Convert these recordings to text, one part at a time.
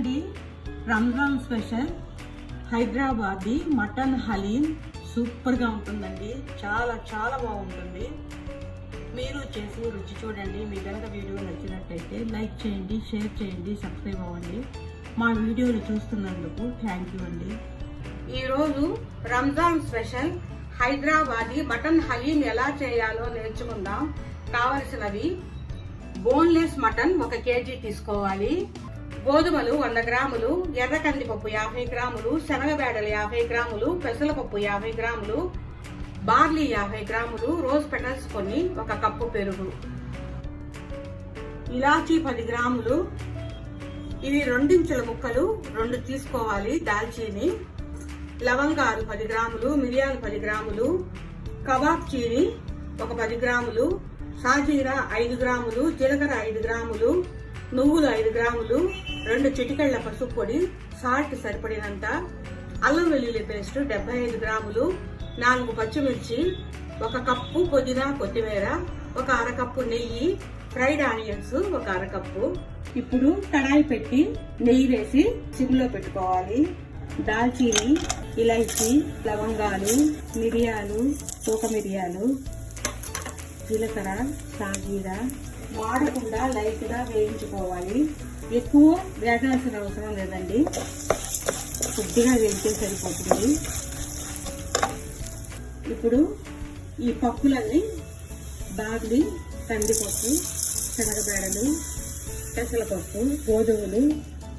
చూడండి, Ramzan special Hyderabadi mutton haleem సూపర్గా ఉంటుందండి. చాలా చాలా బాగుంటుంది. మీరు చేసి రుచి చూడండి. మీ కనుక వీడియో నచ్చినట్టయితే లైక్ చేయండి, షేర్ చేయండి, సబ్స్క్రైబ్ అవ్వండి. మా వీడియోలు చూస్తున్నందుకు థ్యాంక్ యూ అండి. ఈరోజు రంజాన్ స్పెషల్ హైదరాబాదీ మటన్ హలీం ఎలా చేయాలో నేర్చుకుందాం. కావలసినవి బోన్లెస్ మటన్ 1 కేజీ తీసుకోవాలి, గోధుమలు 100 గ్రాములు, ఎర్ర కందిపప్పు 50 గ్రాములు, శనగబేడలు 50 గ్రాములు, పెసరపప్పు 50 గ్రాములు, బార్లీ 50 గ్రాములు, రోజ్ పెటల్స్ కొన్ని, 1 కప్పు పెరుగు, ఇలాచీ 10 గ్రాములు, ఇవి 2 ఇంచుల ముక్కలు 2 తీసుకోవాలి, దాల్చీని, లవంగాలు 10 గ్రాములు, మిరియాలు 10 గ్రాములు, కబాబ్ చీని 10 గ్రాములు, సాజీరా 5 గ్రాములు, జీలకర్ర 5 గ్రాములు, నువ్వులు 5 గ్రాములు, 2 చిటికెళ్ల పసుపు పొడి, సాల్ట్ సరిపడినంత, అల్లం వెల్లుల్లి పేస్ట్ 75 గ్రాములు, 4 పచ్చిమిర్చి, 1 కప్పు పుదీనా కొత్తిమీర, 1 అరకప్పు నెయ్యి, ఫ్రైడ్ ఆనియన్స్ 1 అరకప్పు. ఇప్పుడు కడాయి పెట్టి నెయ్యి వేసి సిమ్లో పెట్టుకోవాలి. దాల్చీని, ఇలైచి, లవంగాలు, మిరియాలు, మిరియాలు, జీలకర్ర, సాజీరా మాడకుండా లైట్ గా వేయించుకోవాలి. ఎక్కువ వేగాల్సిన అవసరం లేదండి, కొద్దిగా వేగితే సరిపోతుంది. ఇప్పుడు ఈ పప్పులన్నీ బార్లీ, కందిపప్పు, శనగబేడలు, పెసరపప్పు, గోధుమలు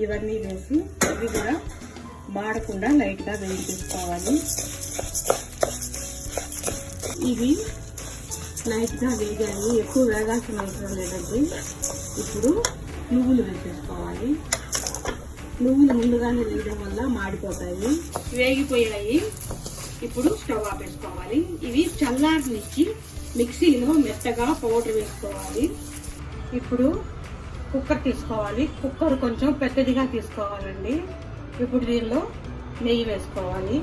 ఇవన్నీ వేసి ఇవి కూడా మాడకుండా లైట్ గా వేయించుకోవాలి. ఇవి లైట్ గా వేగాలి, ఎక్కువ వేగాల్సిన అవసరం లేదండి. ఇప్పుడు నువ్వులు వేసేసుకోవాలి. నువ్వులు ముందుగానే వేయడం వల్ల మాడిపోతాయి. వేగిపోయాయి. ఇప్పుడు స్టవ్ ఆపేసుకోవాలి. ఇవి చల్లారనిచ్చి మిక్సీలో మెత్తగా పౌడర్ వేసుకోవాలి. ఇప్పుడు కుక్కర్ తీసుకోవాలి. కుక్కర్ కొంచెం పెద్దదిగా తీసుకోవాలండి. ఇప్పుడు దీనిలో నెయ్యి వేసుకోవాలి.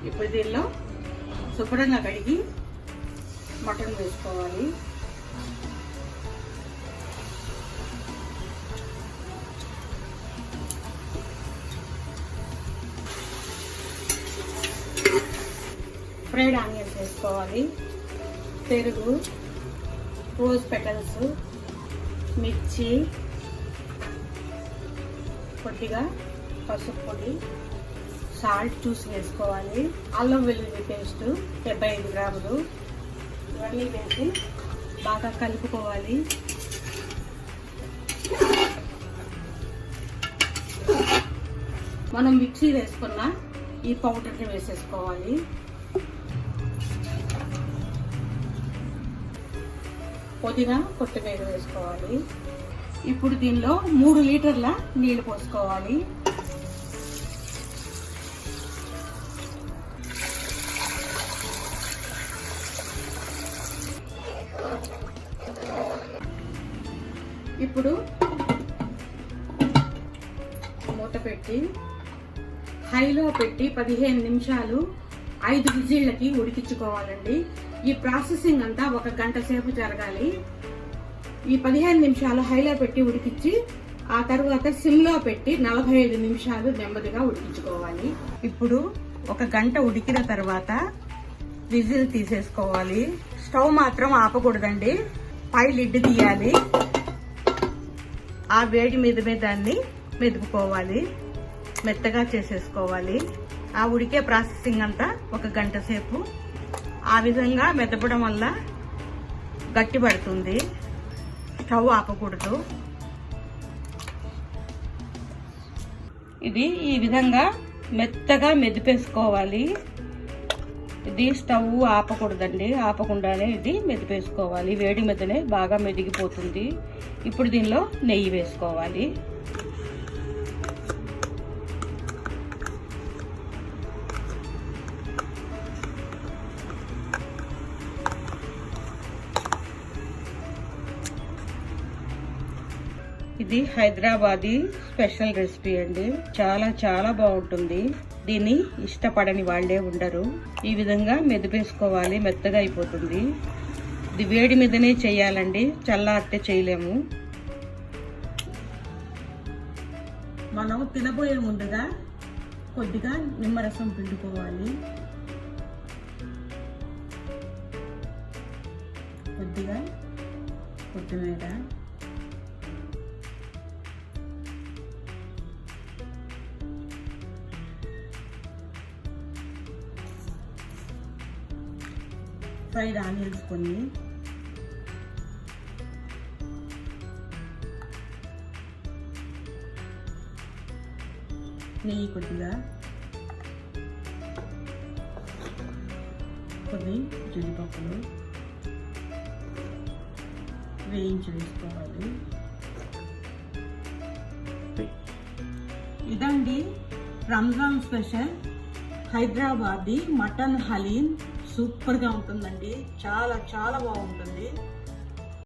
ఇప్పుడు దీనిలో శుభ్రంగా కడిగి మటన్ వేసుకోవాలి. ఫ్రైడ్ ఆనియన్స్ వేసుకోవాలి. పెరుగు, రోజ్ పెటల్స్, మిర్చి, కొద్దిగా పసుపు పొడి, సాల్ట్ చూసి వేసుకోవాలి. అల్లం వెల్లుల్లి పేస్ట్ 75 గ్రాములు ఇవన్నీ వేసి బాగా కలుపుకోవాలి. మనం మిక్సీ వేసుకున్న ఈ పౌడర్ని వేసేసుకోవాలి. పుదీనా కొత్తిమీర వేసుకోవాలి. ఇప్పుడు దీనిలో 3 లీటర్ల నీళ్లు పోసుకోవాలి. ఇప్పుడు మూత పెట్టి హైలో పెట్టి 15 నిమిషాలు 5 విజిళ్ళకి ఉడికించుకోవాలండి. ఈ ప్రాసెసింగ్ అంతా 1 గంట సేపు జరగాలి. ఈ 15 నిమిషాలు హైలో పెట్టి ఉడికించి ఆ తర్వాత సిమ్లో పెట్టి 45 నిమిషాలు నెమ్మదిగా ఉడికించుకోవాలి. ఇప్పుడు 1 గంట ఉడికిన తర్వాత విజిల్ తీసేసుకోవాలి. స్టవ్ మాత్రం ఆపకూడదండి, పై లిడ్ తీయాలి. ఆ వేడి మీద దాన్ని మెదుపుకోవాలి, మెత్తగా చేసేసుకోవాలి. ఆ ఉడికే ప్రాసెసింగ్ అంతా 1 గంట సేపు. ఆ విధంగా మెదపడం వల్ల గట్టి పడుతుంది. స్టవ్ ఆపకూడదు. ఇది ఈ విధంగా మెత్తగా మెదిపేసుకోవాలి. ఇది స్టవ్ ఆపకూడదండి, ఆపకుండానే ఇది మెదిపేసుకోవాలి. వేడి మీదనే బాగా మెదిగిపోతుంది. ఇప్పుడు దీనిలో నెయ్యి వేసుకోవాలి. ఇది హైదరాబాదీ స్పెషల్ రెసిపీ అండి. చాలా చాలా బాగుంటుంది. దీన్ని ఇష్టపడని వాళ్ళే ఉండరు. ఈ విధంగా మెదిపేసుకోవాలి, మెత్తగా అయిపోతుంది. ఇది వేడి మీదనే చేయాలండి, చల్లారితే చేయలేము. మనం తినబోయే ముందుగా కొద్దిగా నిమ్మరసం పిండుకోవాలి. కొద్దిగా కొత్తిమీర, ఫ్రైడ్ ఆనియన్స్ కొన్ని, నెయ్యి కొద్దిగా, కొన్ని జీడిపప్పులు వేయించి వేసుకోవాలి. ఇదండి రంజాన్ స్పెషల్ హైదరాబాదీ మటన్ హలీం. సూపర్గా ఉంటుందండి, చాలా చాలా బాగుంటుంది.